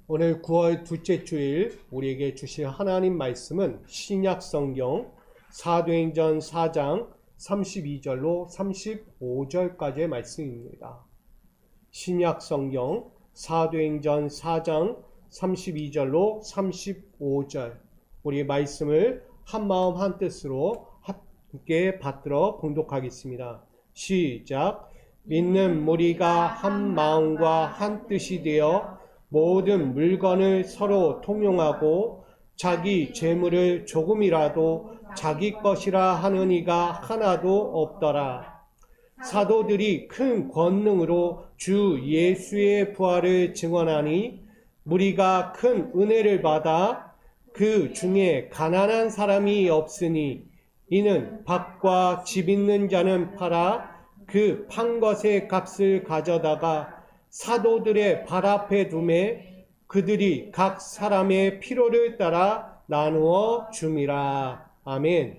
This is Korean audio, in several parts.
오늘 9월 둘째 주일 우리에게 주실 하나님 말씀은 신약 성경 사도행전 4장 32절로 35절까지의 말씀입니다. 신약 성경 사도행전 4장 32절로 35절 우리 말씀을 한마음 한뜻으로 함께 받들어 봉독하겠습니다. 시작. 믿는 무리가 한 마음과 한 뜻이 되어 모든 물건을 서로 통용하고 자기 재물을 조금이라도 자기 것이라 하는 이가 하나도 없더라. 사도들이 큰 권능으로 주 예수의 부활을 증언하니 무리가 큰 은혜를 받아 그 중에 가난한 사람이 없으니 이는 밭과 집 있는 자는 팔아 그 판 것의 값을 가져다가 사도들의 발 앞에 두매 그들이 각 사람의 필요를 따라 나누어 줌이라. 아멘.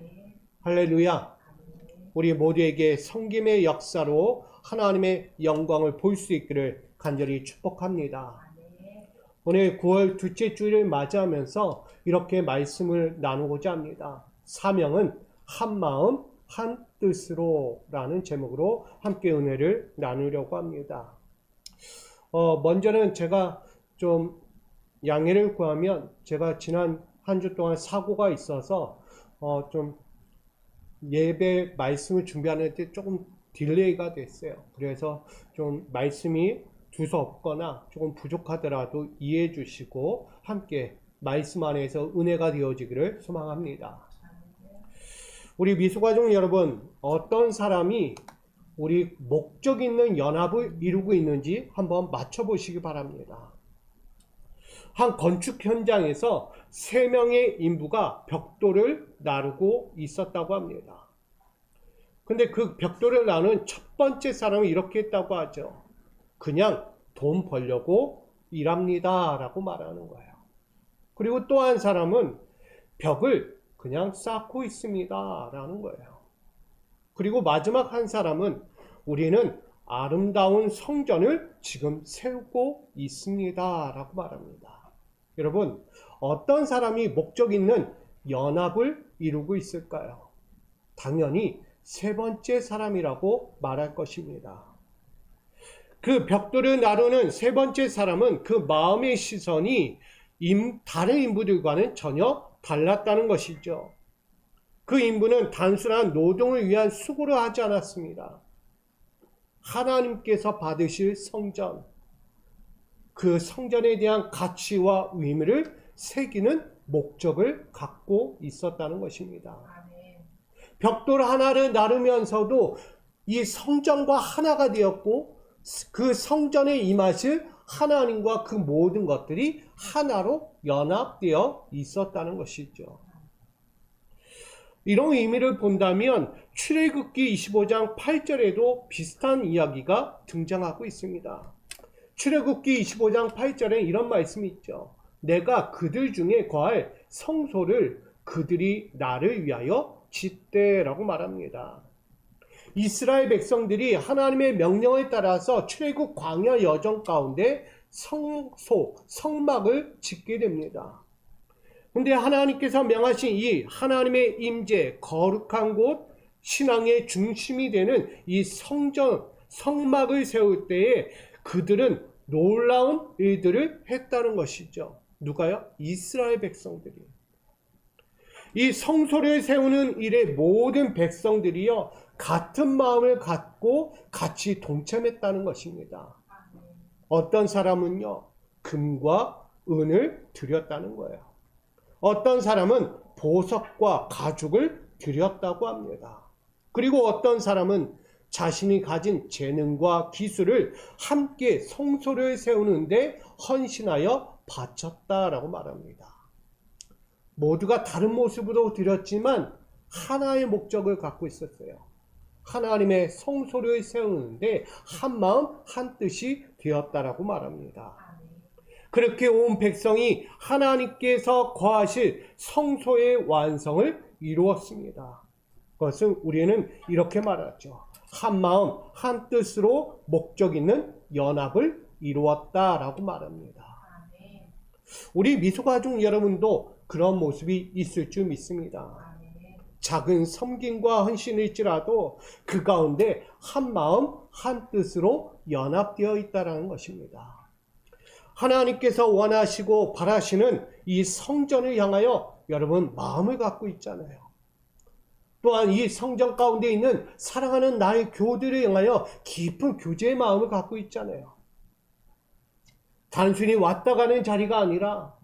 할렐루야. 우리 모두에게 성김의 역사로 하나님의 영광을 볼 수 있기를 간절히 축복합니다. 오늘 9월 둘째 주일을 맞이하면서 이렇게 말씀을 나누고자 합니다. 사명은 한 마음 한 뜻으로 라는 제목으로 함께 은혜를 나누려고 합니다. 먼저는 제가 좀 양해를 구하면 제가 지난 한 주 동안 사고가 있어서 좀 예배 말씀을 준비하는 데 조금 딜레이가 됐어요. 그래서 좀 말씀이 두서없거나 조금 부족하더라도 이해해 주시고 함께 말씀 안에서 은혜가 되어지기를 소망합니다. 우리 미소가족 여러분, 어떤 사람이 우리 목적 있는 연합을 이루고 있는지 한번 맞춰보시기 바랍니다. 한 건축 현장에서 3명의 인부가 벽돌을 나르고 있었다고 합니다. 근데 그 벽돌을 나눈 첫 번째 사람은 이렇게 했다고 하죠. 그냥 돈 벌려고 일합니다 라고 말하는 거예요. 그리고 또 한 사람은 벽을 그냥 쌓고 있습니다 라는 거예요. 그리고 마지막 한 사람은 우리는 아름다운 성전을 지금 세우고 있습니다 라고 말합니다. 여러분, 어떤 사람이 목적 있는 연합을 이루고 있을까요? 당연히 세 번째 사람이라고 말할 것입니다. 그 벽돌을 나르는 세 번째 사람은 그 마음의 시선이 다른 인부들과는 전혀 달랐다는 것이죠. 그 인부는 단순한 노동을 위한 수고를 하지 않았습니다. 하나님께서 받으실 성전, 그 성전에 대한 가치와 의미를 새기는 목적을 갖고 있었다는 것입니다. 벽돌 하나를 나르면서도 이 성전과 하나가 되었고 그 성전에 임하실 하나님과 그 모든 것들이 하나로 연합되어 있었다는 것이죠. 이런 의미를 본다면 출애굽기 25장 8절에도 비슷한 이야기가 등장하고 있습니다. 출애굽기 25장 8절에 이런 말씀이 있죠. 내가 그들 중에 거할 성소를 그들이 나를 위하여 짓되라고 말합니다. 이스라엘 백성들이 하나님의 명령에 따라서 출애굽 광야 여정 가운데 성소, 성막을 짓게 됩니다. 근데 하나님께서 명하신 이 하나님의 임재, 거룩한 곳, 신앙의 중심이 되는 이 성전, 성막을 세울 때에 그들은 놀라운 일들을 했다는 것이죠. 누가요? 이스라엘 백성들이. 이 성소를 세우는 일에 모든 백성들이요, 같은 마음을 갖고 같이 동참했다는 것입니다. 어떤 사람은요, 금과 은을 드렸다는 거예요. 어떤 사람은 보석과 가죽을 드렸다고 합니다. 그리고 어떤 사람은 자신이 가진 재능과 기술을 함께 성소를 세우는데 헌신하여 바쳤다라고 말합니다. 모두가 다른 모습으로 드렸지만 하나의 목적을 갖고 있었어요. 하나님의 성소를 세우는데 한 마음 한 뜻이 되었다라고 말합니다. 그렇게 온 백성이 하나님께서 거하실 성소의 완성을 이루었습니다. 그것은 우리는 이렇게 말하죠. 한 마음 한 뜻으로 목적 있는 연합을 이루었다라고 말합니다. 우리 미소가족 여러분도 그런 모습이 있을 줄 믿습니다. 작은 섬김과 헌신일지라도 그 가운데 한 마음 한 뜻으로 연합되어 있다는 것입니다. 하나님께서 원하시고 바라시는 이 성전을 향하여 여러분 마음을 갖고 있잖아요. 또한 이 성전 가운데 있는 사랑하는 나의 교우들을 향하여 깊은 교제의 마음을 갖고 있잖아요. 단순히 왔다 가는 자리가 아니라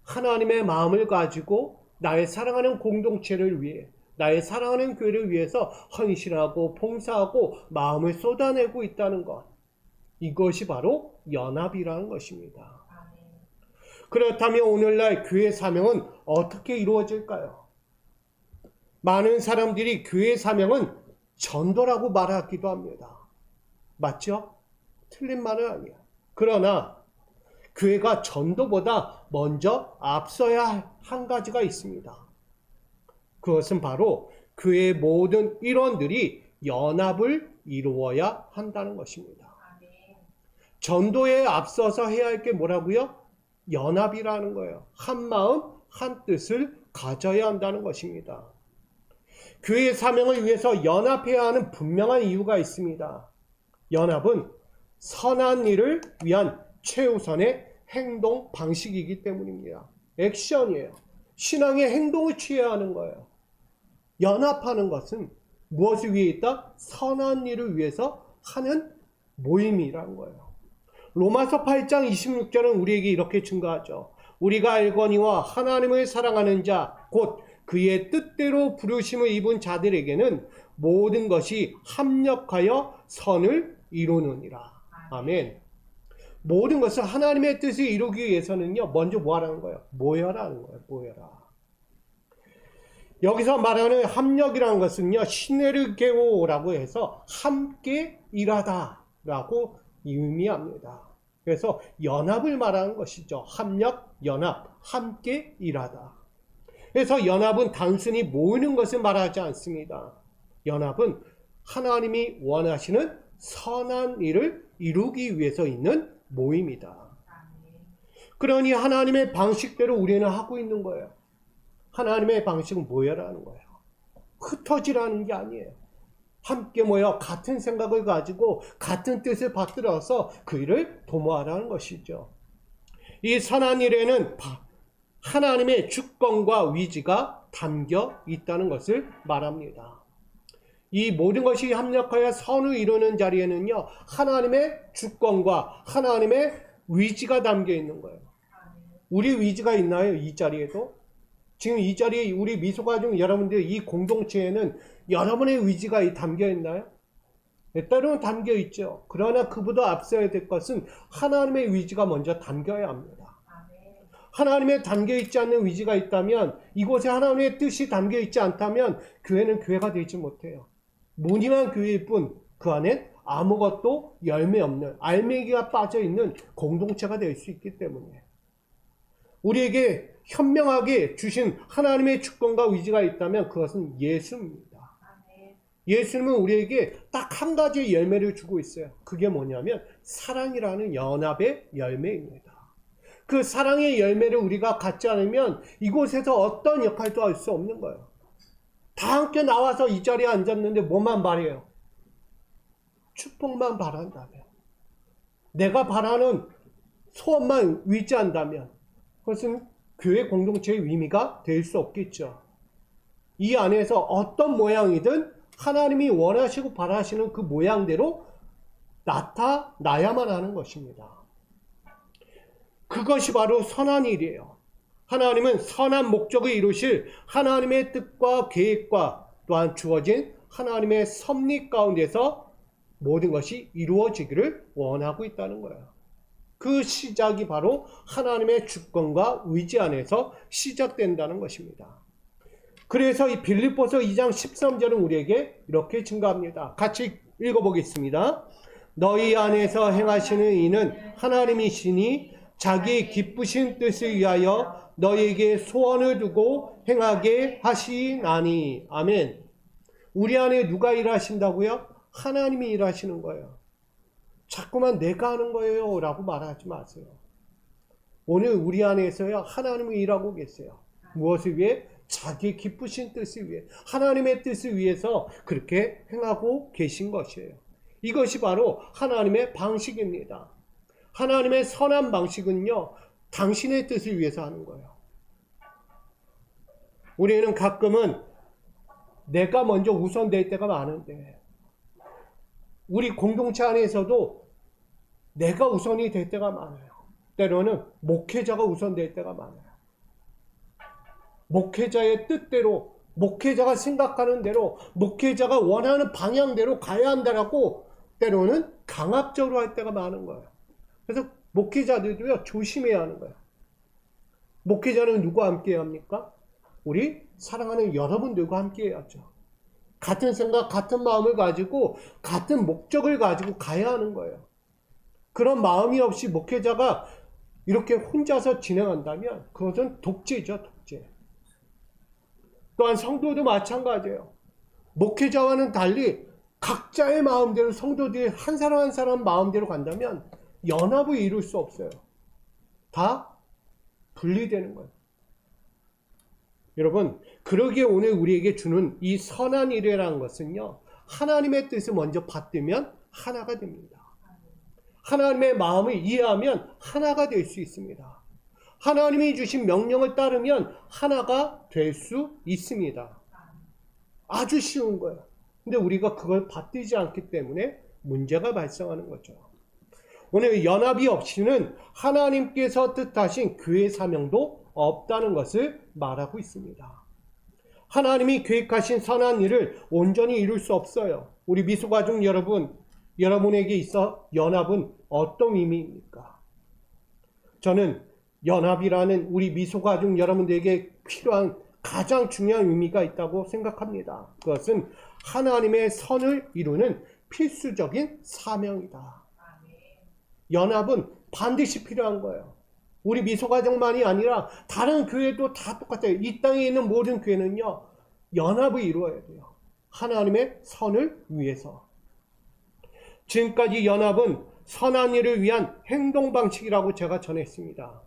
하나님의 마음을 가지고 나의 사랑하는 공동체를 위해, 나의 사랑하는 교회를 위해서 헌신하고 봉사하고 마음을 쏟아내고 있다는 것, 이것이 바로 연합이라는 것입니다. 그렇다면 오늘날 교회 사명은 어떻게 이루어질까요? 많은 사람들이 교회 사명은 전도라고 말하기도 합니다. 맞죠? 틀린 말은 아니야. 그러나 교회가 전도보다 먼저 앞서야 할 한 가지가 있습니다. 그것은 바로 교회의 모든 일원들이 연합을 이루어야 한다는 것입니다. 전도에 앞서서 해야 할 게 뭐라고요? 연합이라는 거예요. 한 마음, 한 뜻을 가져야 한다는 것입니다. 교회의 사명을 위해서 연합해야 하는 분명한 이유가 있습니다. 연합은 선한 일을 위한 최우선의 행동 방식이기 때문입니다. 액션이에요. 신앙의 행동을 취해야 하는 거예요. 연합하는 것은 무엇을 위해 있다? 선한 일을 위해서 하는 모임이라는 거예요. 로마서 8장 26절은 우리에게 이렇게 증거하죠. 우리가 알거니와 하나님을 사랑하는 자, 곧 그의 뜻대로 부르심을 입은 자들에게는 모든 것이 합력하여 선을 이루느니라. 아멘. 모든 것을 하나님의 뜻을 이루기 위해서는요, 먼저 뭐 하라는 거예요? 모여라는 거예요. 모여라. 여기서 말하는 합력이라는 것은요, 시네르게오라고 해서 함께 일하다라고 의미합니다. 그래서 연합을 말하는 것이죠. 합력, 연합, 함께 일하다. 그래서 연합은 단순히 모이는 것을 말하지 않습니다. 연합은 하나님이 원하시는 선한 일을 이루기 위해서 있는 모임이다. 그러니 하나님의 방식대로 우리는 하고 있는 거예요. 하나님의 방식은 모여라는 거예요. 흩어지라는 게 아니에요. 함께 모여 같은 생각을 가지고 같은 뜻을 받들어서 그 일을 도모하라는 것이죠. 이 선한 일에는 하나님의 주권과 위지가 담겨 있다는 것을 말합니다. 이 모든 것이 합력하여 선을 이루는 자리에는요, 하나님의 주권과 하나님의 위지가 담겨 있는 거예요. 우리 위지가 있나요? 이 자리에도? 지금 이 자리에 우리 미소가족 여러분들 이 공동체에는 여러분의 위지가 담겨 있나요? 때로는 담겨 있죠. 그러나 그보다 앞서야 될 것은 하나님의 위지가 먼저 담겨야 합니다. 하나님의 담겨 있지 않는 위지가 있다면, 이곳에 하나님의 뜻이 담겨 있지 않다면 교회는 교회가 되지 못해요. 무늬만 교회일 뿐 그 안에 아무것도 열매 없는, 알맹이가 빠져있는 공동체가 될 수 있기 때문에 우리에게 현명하게 주신 하나님의 주권과 위지가 있다면 그것은 예수입니다. 예수님은 우리에게 딱 한 가지 열매를 주고 있어요. 그게 뭐냐면 사랑이라는 연합의 열매입니다. 그 사랑의 열매를 우리가 갖지 않으면 이곳에서 어떤 역할도 할 수 없는 거예요. 다 함께 나와서 이 자리에 앉았는데 뭐만 바래요? 축복만 바란다면, 내가 바라는 소원만 위지한다면 그것은 교회 공동체의 의미가 될 수 없겠죠. 이 안에서 어떤 모양이든 하나님이 원하시고 바라시는 그 모양대로 나타나야만 하는 것입니다. 그것이 바로 선한 일이에요. 하나님은 선한 목적을 이루실 하나님의 뜻과 계획과 또한 주어진 하나님의 섭리 가운데서 모든 것이 이루어지기를 원하고 있다는 거예요. 그 시작이 바로 하나님의 주권과 의지 안에서 시작된다는 것입니다. 그래서 이 빌립보서 2장 13절은 우리에게 이렇게 증거합니다. 같이 읽어보겠습니다. 너희 안에서 행하시는 이는 하나님이시니 자기 기쁘신 뜻을 위하여 너희에게 소원을 두고 행하게 하시나니. 아멘. 우리 안에 누가 일하신다고요? 하나님이 일하시는 거예요. 자꾸만 내가 하는 거예요 라고 말하지 마세요. 오늘 우리 안에서야 하나님이 일하고 계세요. 무엇을 위해? 자기 기쁘신 뜻을 위해, 하나님의 뜻을 위해서 그렇게 행하고 계신 것이에요. 이것이 바로 하나님의 방식입니다. 하나님의 선한 방식은요, 당신의 뜻을 위해서 하는 거예요. 우리는 가끔은 내가 먼저 우선될 때가 많은데, 우리 공동체 안에서도 내가 우선이 될 때가 많아요. 때로는 목회자가 우선될 때가 많아요. 목회자의 뜻대로, 목회자가 생각하는 대로, 목회자가 원하는 방향대로 가야 한다라고 때로는 강압적으로 할 때가 많은 거예요. 그래서 목회자들도요, 조심해야 하는 거예요. 목회자는 누구와 함께 해야 합니까? 우리 사랑하는 여러분들과 함께 해야죠. 같은 생각, 같은 마음을 가지고 같은 목적을 가지고 가야 하는 거예요. 그런 마음이 없이 목회자가 이렇게 혼자서 진행한다면 그것은 독재죠, 독재. 또한 성도도 마찬가지예요. 목회자와는 달리 각자의 마음대로 성도들이 한 사람 한 사람 마음대로 간다면 연합을 이룰 수 없어요. 다 분리되는 거예요. 여러분, 그러기에 오늘 우리에게 주는 이 선한 일이라는 것은요, 하나님의 뜻을 먼저 받들면 하나가 됩니다. 하나님의 마음을 이해하면 하나가 될 수 있습니다. 하나님이 주신 명령을 따르면 하나가 될 수 있습니다. 아주 쉬운 거예요. 근데 우리가 그걸 받들지 않기 때문에 문제가 발생하는 거죠. 오늘 연합이 없이는 하나님께서 뜻하신 교회 사명도 없다는 것을 말하고 있습니다. 하나님이 계획하신 선한 일을 온전히 이룰 수 없어요. 우리 미소가족 여러분, 여러분에게 있어 연합은 어떤 의미입니까? 저는 연합이라는 우리 미소가족 여러분들에게 필요한 가장 중요한 의미가 있다고 생각합니다. 그것은 하나님의 선을 이루는 필수적인 사명이다. 연합은 반드시 필요한 거예요. 우리 미소가정만이 아니라 다른 교회도 다 똑같아요. 이 땅에 있는 모든 교회는요, 연합을 이루어야 돼요. 하나님의 선을 위해서. 지금까지 연합은 선한 일을 위한 행동 방식이라고 제가 전했습니다.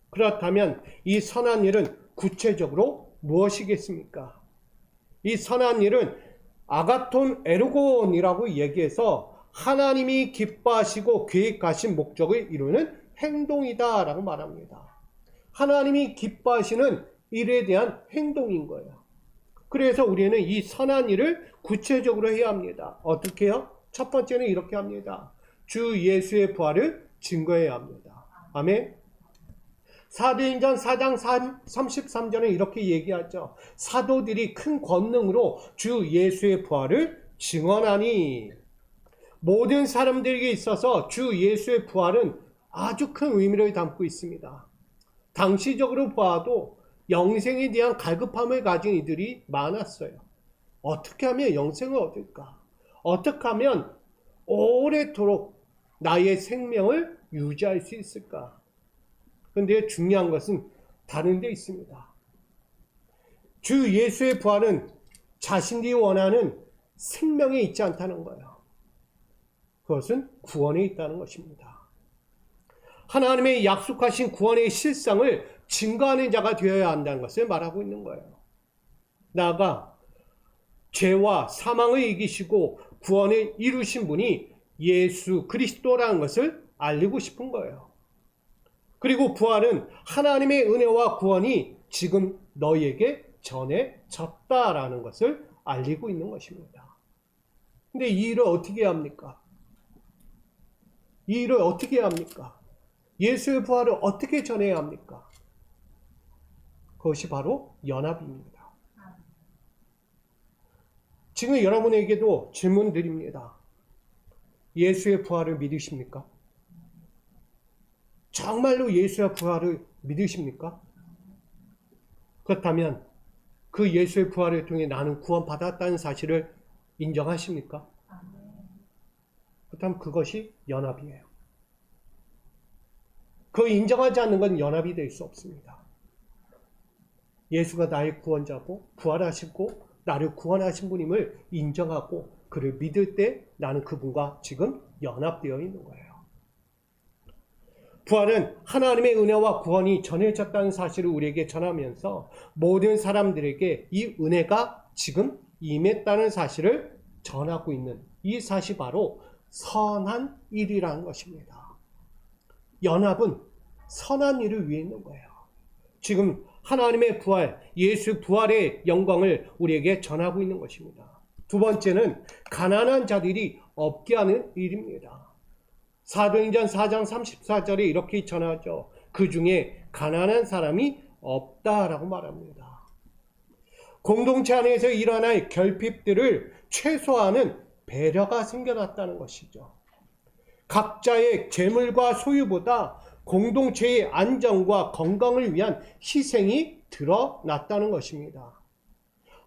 그렇다면 이 선한 일은 구체적으로 무엇이겠습니까? 이 선한 일은 아가톤 에르곤이라고 얘기해서 하나님이 기뻐하시고 계획하신 목적을 이루는 행동이다 라고 말합니다. 하나님이 기뻐하시는 일에 대한 행동인 거예요. 그래서 우리는 이 선한 일을 구체적으로 해야 합니다. 어떻게 해요? 첫 번째는 이렇게 합니다. 주 예수의 부활을 증거해야 합니다. 아멘. 사도행전 4장 33절에 이렇게 얘기하죠. 사도들이 큰 권능으로 주 예수의 부활을 증언하니. 모든 사람들에게 있어서 주 예수의 부활은 아주 큰 의미를 담고 있습니다. 당시적으로 봐도 영생에 대한 갈급함을 가진 이들이 많았어요. 어떻게 하면 영생을 얻을까? 어떻게 하면 오래도록 나의 생명을 유지할 수 있을까? 그런데 중요한 것은 다른 데 있습니다. 주 예수의 부활은 자신이 원하는 생명에 있지 않다는 거예요. 그것은 구원에 있다는 것입니다. 하나님의 약속하신 구원의 실상을 증거하는 자가 되어야 한다는 것을 말하고 있는 거예요. 나아가 죄와 사망을 이기시고 구원을 이루신 분이 예수 그리스도라는 것을 알리고 싶은 거예요. 그리고 부활은 하나님의 은혜와 구원이 지금 너희에게 전해졌다라는 것을 알리고 있는 것입니다. 근데 이 일을 어떻게 해야 합니까? 이 일을 어떻게 해야 합니까? 예수의 부활을 어떻게 전해야 합니까? 그것이 바로 연합입니다. 지금 여러분에게도 질문 드립니다. 예수의 부활을 믿으십니까? 정말로 예수의 부활을 믿으십니까? 그렇다면 그 예수의 부활을 통해 나는 구원받았다는 사실을 인정하십니까? 그렇다면 그것이 연합이에요. 그 인정하지 않는 건 연합이 될 수 없습니다. 예수가 나의 구원자고 부활하시고 나를 구원하신 분임을 인정하고 그를 믿을 때 나는 그분과 지금 연합되어 있는 거예요. 부활은 하나님의 은혜와 구원이 전해졌다는 사실을 우리에게 전하면서 모든 사람들에게 이 은혜가 지금 임했다는 사실을 전하고 있는 이 사실이 바로 선한 일이라는 것입니다. 연합은 선한 일을 위해 있는 거예요. 지금 하나님의 부활, 예수 부활의 영광을 우리에게 전하고 있는 것입니다. 두 번째는 가난한 자들이 없게 하는 일입니다. 사도행전 4장 34절에 이렇게 전하죠. 그 중에 가난한 사람이 없다라고 말합니다. 공동체 안에서 일어날 결핍들을 최소화하는 배려가 생겨났다는 것이죠. 각자의 재물과 소유보다 공동체의 안정과 건강을 위한 희생이 드러났다는 것입니다.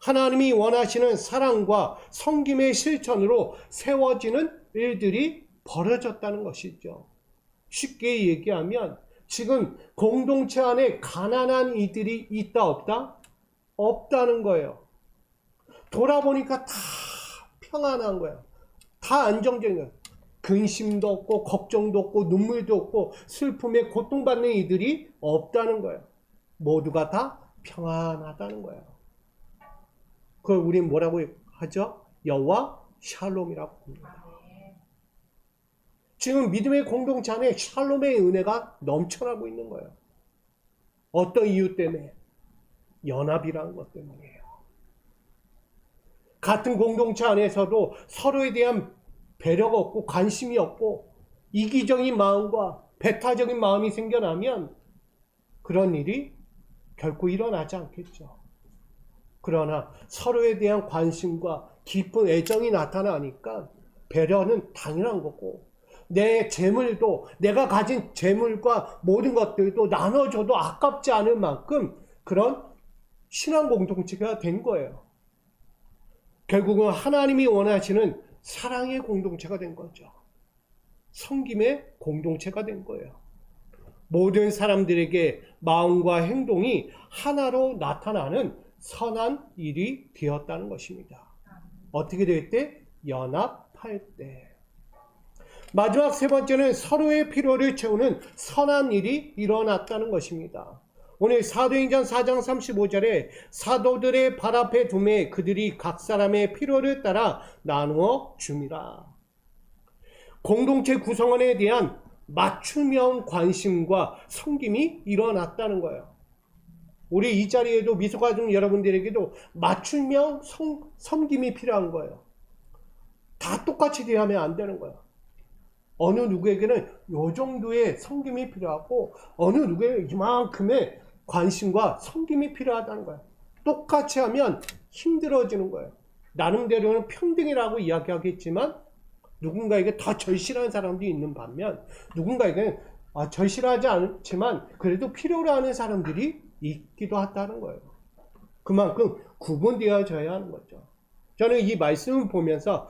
하나님이 원하시는 사랑과 섬김의 실천으로 세워지는 일들이 벌어졌다는 것이죠. 쉽게 얘기하면 지금 공동체 안에 가난한 이들이 있다 없다? 없다는 거예요. 돌아보니까 다 평안한 거예요. 다 안정적인 거예요. 근심도 없고 걱정도 없고 눈물도 없고 슬픔에 고통받는 이들이 없다는 거예요. 모두가 다 평안하다는 거예요. 그걸 우리는 뭐라고 하죠? 여호와 샬롬이라고 합니다. 지금 믿음의 공동체 안에 샬롬의 은혜가 넘쳐나고 있는 거예요. 어떤 이유 때문에? 연합이라는 것 때문이에요. 같은 공동체 안에서도 서로에 대한 배려가 없고 관심이 없고 이기적인 마음과 배타적인 마음이 생겨나면 그런 일이 결코 일어나지 않겠죠. 그러나 서로에 대한 관심과 깊은 애정이 나타나니까 배려는 당연한 거고 내 재물도 내가 가진 재물과 모든 것들도 나눠줘도 아깝지 않을 만큼 그런 신앙 공동체가 된 거예요. 결국은 하나님이 원하시는 사랑의 공동체가 된 거죠. 섬김의 공동체가 된 거예요. 모든 사람들에게 마음과 행동이 하나로 나타나는 선한 일이 되었다는 것입니다. 어떻게 될 때? 연합할 때. 마지막 세 번째는 서로의 필요를 채우는 선한 일이 일어났다는 것입니다. 오늘 사도행전 4장 35절에 사도들의 발 앞에 두매 그들이 각 사람의 필요를 따라 나누어 줍니다. 공동체 구성원에 대한 맞춤형 관심과 섬김이 일어났다는 거예요. 우리 이 자리에도 미소가족 여러분들에게도 맞춤형 섬김이 필요한 거예요. 다 똑같이 대하면 안 되는 거예요. 어느 누구에게는 이 정도의 섬김이 필요하고 어느 누구에게 이만큼의 관심과 섬김이 필요하다는 거예요. 똑같이 하면 힘들어지는 거예요. 나름대로는 평등이라고 이야기하겠지만 누군가에게 더 절실한 사람도 있는 반면 누군가에게는 절실하지 않지만 그래도 필요로 하는 사람들이 있기도 하다는 거예요. 그만큼 구분되어져야 하는 거죠. 저는 이 말씀을 보면서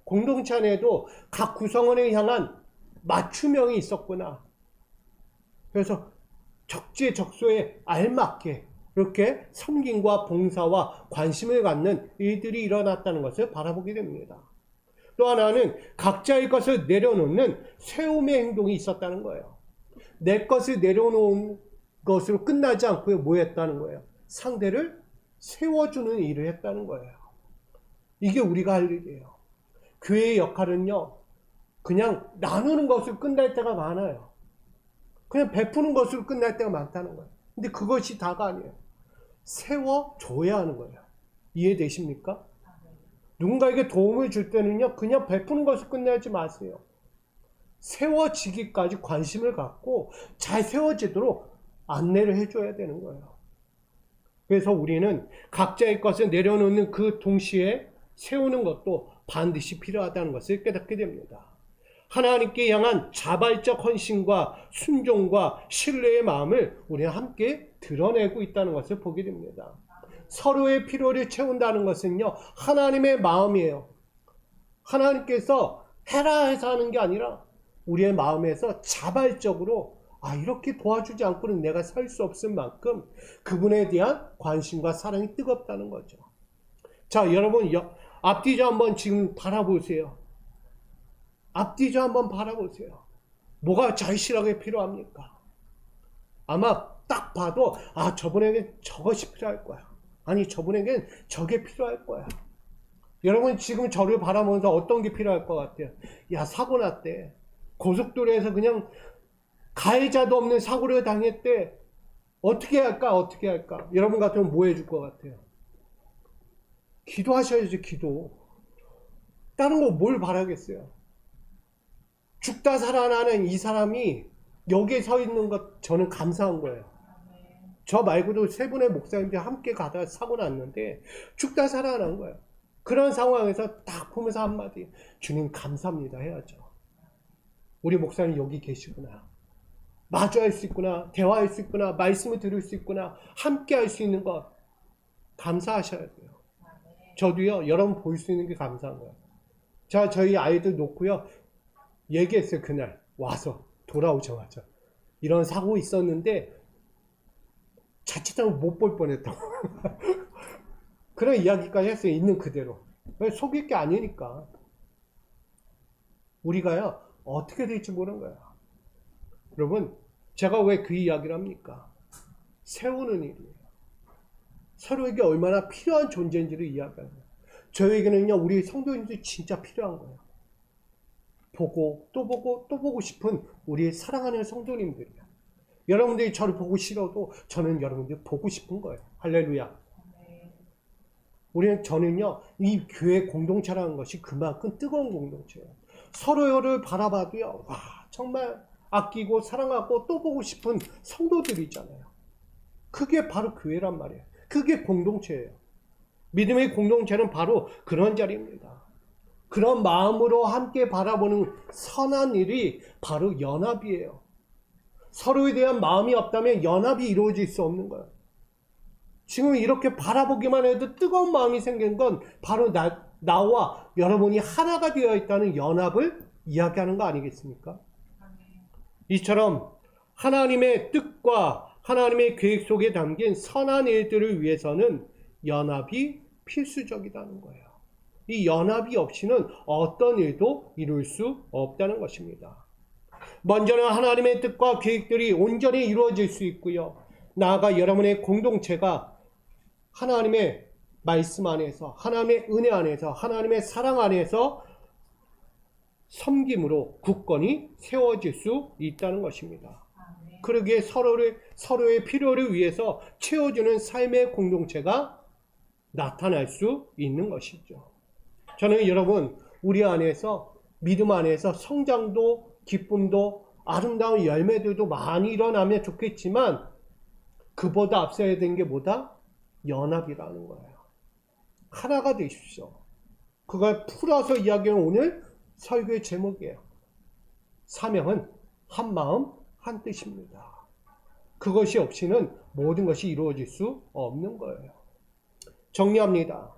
공동체 안에도 각 구성원에 향한 맞춤형이 있었구나. 그래서 적재적소에 알맞게 이렇게 섬김과 봉사와 관심을 갖는 일들이 일어났다는 것을 바라보게 됩니다. 또 하나는 각자의 것을 내려놓는 세움의 행동이 있었다는 거예요. 내 것을 내려놓은 것으로 끝나지 않고 뭐 했다는 거예요? 상대를 세워주는 일을 했다는 거예요. 이게 우리가 할 일이에요. 교회의 역할은요, 그냥 나누는 것으로 끝날 때가 많아요. 그냥 베푸는 것으로 끝날 때가 많다는 거예요. 근데 그것이 다가 아니에요. 세워줘야 하는 거예요. 이해되십니까? 누군가에게 도움을 줄 때는요, 그냥 베푸는 것으로 끝내지 마세요. 세워지기까지 관심을 갖고 잘 세워지도록 안내를 해줘야 되는 거예요. 그래서 우리는 각자의 것을 내려놓는 그 동시에 세우는 것도 반드시 필요하다는 것을 깨닫게 됩니다. 하나님께 향한 자발적 헌신과 순종과 신뢰의 마음을 우리는 함께 드러내고 있다는 것을 보게 됩니다. 서로의 필요를 채운다는 것은요, 하나님의 마음이에요. 하나님께서 해라 해서 하는 게 아니라 우리의 마음에서 자발적으로 이렇게 도와주지 않고는 내가 살 수 없을 만큼 그분에 대한 관심과 사랑이 뜨겁다는 거죠. 자, 여러분 앞뒤로 한번 지금 바라보세요. 앞뒤 한번 바라보세요. 뭐가 절실하게 필요합니까? 아마 딱 봐도 저분에겐 저것이 필요할 거야. 아니 저분에겐 저게 필요할 거야. 여러분 지금 저를 바라보면서 어떤 게 필요할 것 같아요? 야, 사고 났대. 고속도로에서 그냥 가해자도 없는 사고를 당했대. 어떻게 할까? 어떻게 할까? 여러분 같으면 뭐 해줄 것 같아요? 기도하셔야지, 기도. 다른 거 뭘 바라겠어요? 죽다 살아나는 이 사람이 여기에 서 있는 것 저는 감사한 거예요. 저 말고도 세 분의 목사님들이 함께 가다가 사고 났는데 죽다 살아난 거예요. 그런 상황에서 딱 보면서 한마디, 주님 감사합니다 해야죠. 우리 목사님 여기 계시구나. 마주할 수 있구나. 대화할 수 있구나. 말씀을 들을 수 있구나. 함께 할 수 있는 것 감사하셔야 돼요. 저도요, 여러분 볼 수 있는 게 감사한 거예요. 자, 저희 아이들 놓고요, 얘기했어요. 그날 와서 돌아오자마자 이런 사고 있었는데 자칫하면 못 볼 뻔했다고. 그런 이야기까지 했어요. 있는 그대로. 속일 게 아니니까. 우리가요 어떻게 될지 모르는 거야. 여러분 제가 왜 그 이야기를 합니까? 세우는 일이에요. 서로에게 얼마나 필요한 존재인지를 이야기하는 거예요. 저에게는요 우리 성도님들이 진짜 필요한 거예요. 보고 또 보고 또 보고 싶은 우리 사랑하는 성도님들이야. 여러분들이 저를 보고 싫어도 저는 여러분들 보고 싶은 거예요. 할렐루야. 저는요 이 교회 공동체라는 것이 그만큼 뜨거운 공동체예요. 서로를 바라봐도요 와 정말 아끼고 사랑하고 또 보고 싶은 성도들이잖아요. 그게 바로 교회란 말이에요. 그게 공동체예요. 믿음의 공동체는 바로 그런 자리입니다. 그런 마음으로 함께 바라보는 선한 일이 바로 연합이에요. 서로에 대한 마음이 없다면 연합이 이루어질 수 없는 거예요. 지금 이렇게 바라보기만 해도 뜨거운 마음이 생긴 건 바로 나와 여러분이 하나가 되어 있다는 연합을 이야기하는 거 아니겠습니까? 이처럼 하나님의 뜻과 하나님의 계획 속에 담긴 선한 일들을 위해서는 연합이 필수적이라는 거예요. 이 연합이 없이는 어떤 일도 이룰 수 없다는 것입니다. 먼저는 하나님의 뜻과 계획들이 온전히 이루어질 수 있고요. 나아가 여러분의 공동체가 하나님의 말씀 안에서, 하나님의 은혜 안에서, 하나님의 사랑 안에서 섬김으로 굳건히 세워질 수 있다는 것입니다. 그러기에 서로의 필요를 위해서 채워주는 삶의 공동체가 나타날 수 있는 것이죠. 저는 여러분 우리 안에서 믿음 안에서 성장도 기쁨도 아름다운 열매들도 많이 일어나면 좋겠지만 그보다 앞서야 되는 게 뭐다? 연합이라는 거예요. 하나가 되십시오. 그걸 풀어서 이야기하는 오늘 설교의 제목이에요. 사명은 한 마음 한 뜻입니다. 그것이 없이는 모든 것이 이루어질 수 없는 거예요. 정리합니다.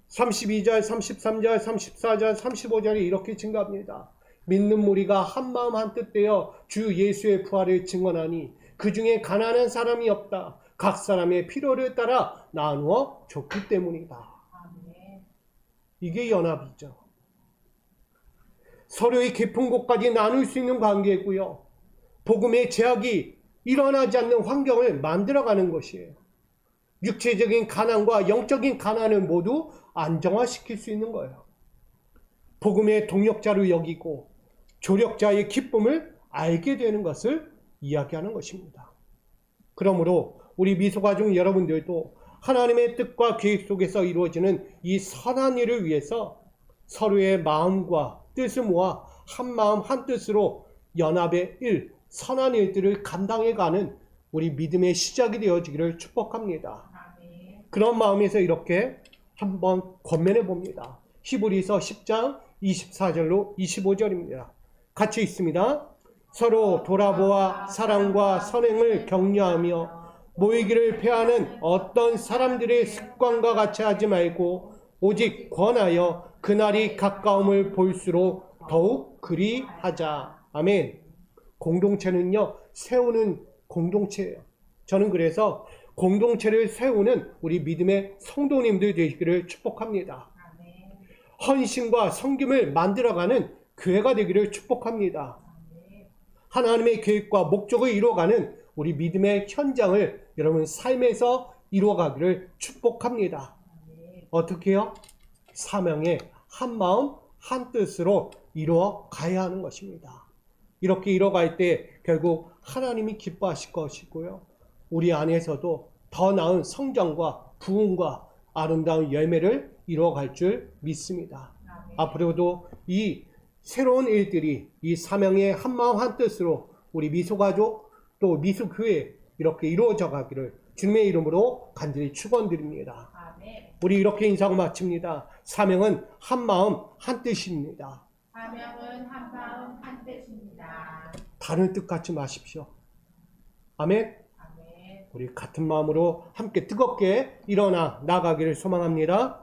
32절, 33절, 34절, 35절이 이렇게 증가합니다. 믿는 무리가 한 마음 한 뜻 되어 주 예수의 부활을 증언하니 그 중에 가난한 사람이 없다. 각 사람의 필요를 따라 나누어 줬기 때문이다. 이게 연합이죠. 서로의 깊은 곳까지 나눌 수 있는 관계고요. 복음의 제약이 일어나지 않는 환경을 만들어가는 것이에요. 육체적인 가난과 영적인 가난을 모두 안정화시킬 수 있는 거예요. 복음의 동력자로 여기고 조력자의 기쁨을 알게 되는 것을 이야기하는 것입니다. 그러므로 우리 미소가족 여러분들도 하나님의 뜻과 계획 속에서 이루어지는 이 선한 일을 위해서 서로의 마음과 뜻을 모아 한 마음 한 뜻으로 연합의 일, 선한 일들을 감당해가는 우리 믿음의 시작이 되어지기를 축복합니다. 그런 마음에서 이렇게 한번 권면해 봅니다. 히브리서 10장 24절로 25절입니다. 같이 있습니다. 서로 돌아보아 사랑과 선행을 격려하며 모이기를 패하는 어떤 사람들의 습관과 같이 하지 말고 오직 권하여 그날이 가까움을 볼수록 더욱 그리하자. 아멘. 공동체는요 세우는 공동체예요. 저는 그래서 공동체를 세우는 우리 믿음의 성도님들 되시기를 축복합니다. 헌신과 섬김을 만들어가는 교회가 되기를 축복합니다. 하나님의 계획과 목적을 이루어가는 우리 믿음의 현장을 여러분 삶에서 이루어가기를 축복합니다. 어떻게요? 사명의 한 마음 한 뜻으로 이루어 가야 하는 것입니다. 이렇게 이루어갈 때 결국 하나님이 기뻐하실 것이고요. 우리 안에서도 더 나은 성장과 부흥과 아름다운 열매를 이루어갈 줄 믿습니다. 앞으로도 이 새로운 일들이 이 사명의 한마음 한뜻으로 우리 미소가족 또 미소교회 이렇게 이루어져 가기를 주님의 이름으로 간절히 축원드립니다. 우리 이렇게 인사하고 마칩니다. 사명은 한마음 한뜻입니다. 사명은 한마음 한뜻입니다. 다른 뜻 갖지 마십시오. 아멘. 아멘. 우리 같은 마음으로 함께 뜨겁게 일어나 나가기를 소망합니다.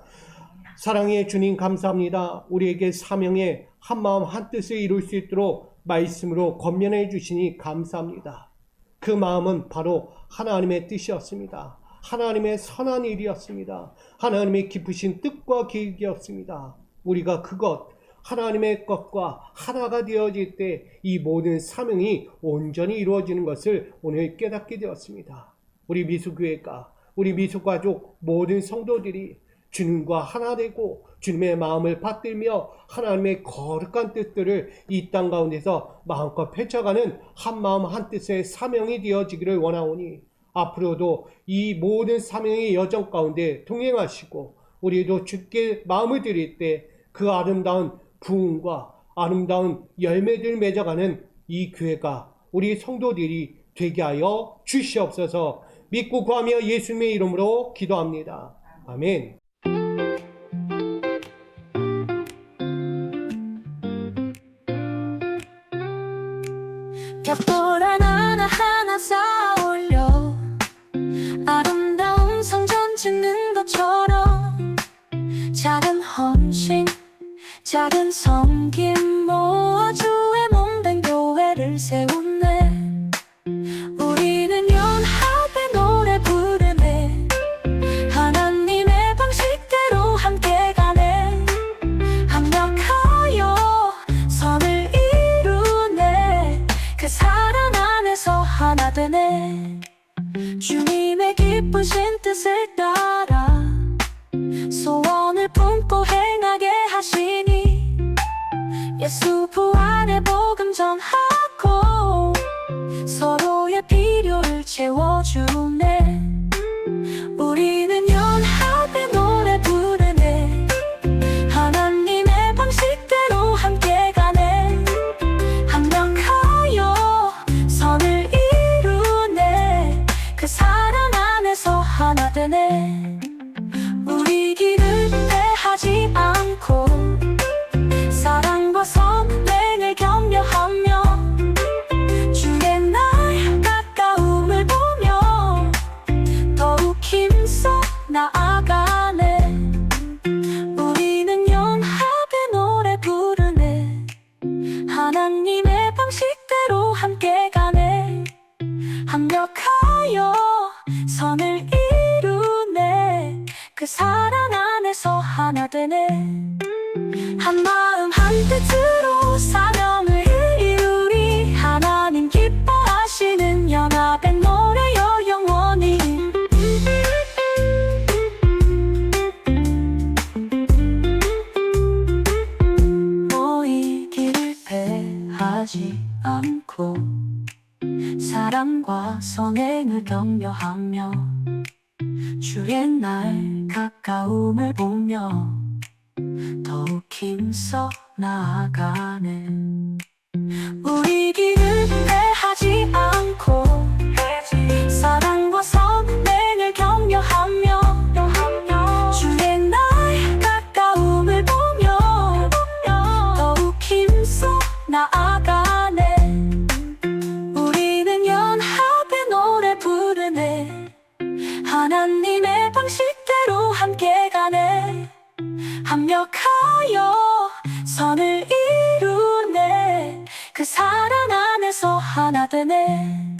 사랑의 주님 감사합니다. 우리에게 사명의 한마음 한뜻을 이룰 수 있도록 말씀으로 권면해 주시니 감사합니다. 그 마음은 바로 하나님의 뜻이었습니다. 하나님의 선한 일이었습니다. 하나님의 깊으신 뜻과 계획이었습니다. 우리가 그것 하나님의 것과 하나가 되어질 때 이 모든 사명이 온전히 이루어지는 것을 오늘 깨닫게 되었습니다. 우리 미수교회가 우리 미수가족 모든 성도들이 주님과 하나 되고 주님의 마음을 받들며 하나님의 거룩한 뜻들을 이 땅 가운데서 마음껏 펼쳐가는 한마음 한뜻의 사명이 되어지기를 원하오니 앞으로도 이 모든 사명의 여정 가운데 동행하시고 우리도 주께 마음을 드릴 때 그 아름다운 부흥과 아름다운 열매들 맺어가는 이 교회가 우리 성도들이 되게 하여 주시옵소서. 믿고 구하며 예수님의 이름으로 기도합니다. 아멘. 벽돌 하나하나 쌓아올려 아름다운 성전 짓는 것처럼 작은 헌신 작은 섬김 모아 주의 몸된 교회를 세우네. 우리는 연합의 노래 부르네. 하나님의 방식대로 함께 가네. 합력하여 선을 이루네. 그 사랑 안에서 하나 되네. 주님의 기쁘신 뜻을 따라 소원을 품고 행하게 하시니 예수 부활의 복음 전하고 서로의 필요를 채워주네. 우리는 연합의 노래 부르네. 하나님의 방식대로 함께 가네. 합력하여 선을 이루네. 그 사랑 안에서 하나 되네. 우리 길을 빼하지 않고 사랑과 선행을 격려하며 주의 날 가까움을 보며 더욱 힘써 나아가네. 우리는 연합의 노래 부르네. 하나님의 방식대로 함께 가네. 합력하여 선을 이루네. 그 사랑 안에서 하나 되네. 한마음 한뜻으로 사명을 이루리. 하나님 기뻐하시는 연합의 노래여 영원히. 모이기를 패하지 않고 사랑과 선행을 격려하며 주의 날 가까움을 보며 더욱 힘써 나아가네. 우리 길을 빼하지 않고 사랑과 선행을 격려하며 주의 날 가까움을 보며 더욱 힘써 나아가네. 우리는 연합의 노래 부르네. 하나님의 방식대로 함께 가네. 합력하여 선을 이루네. 그 사랑 안에서 하나 되네.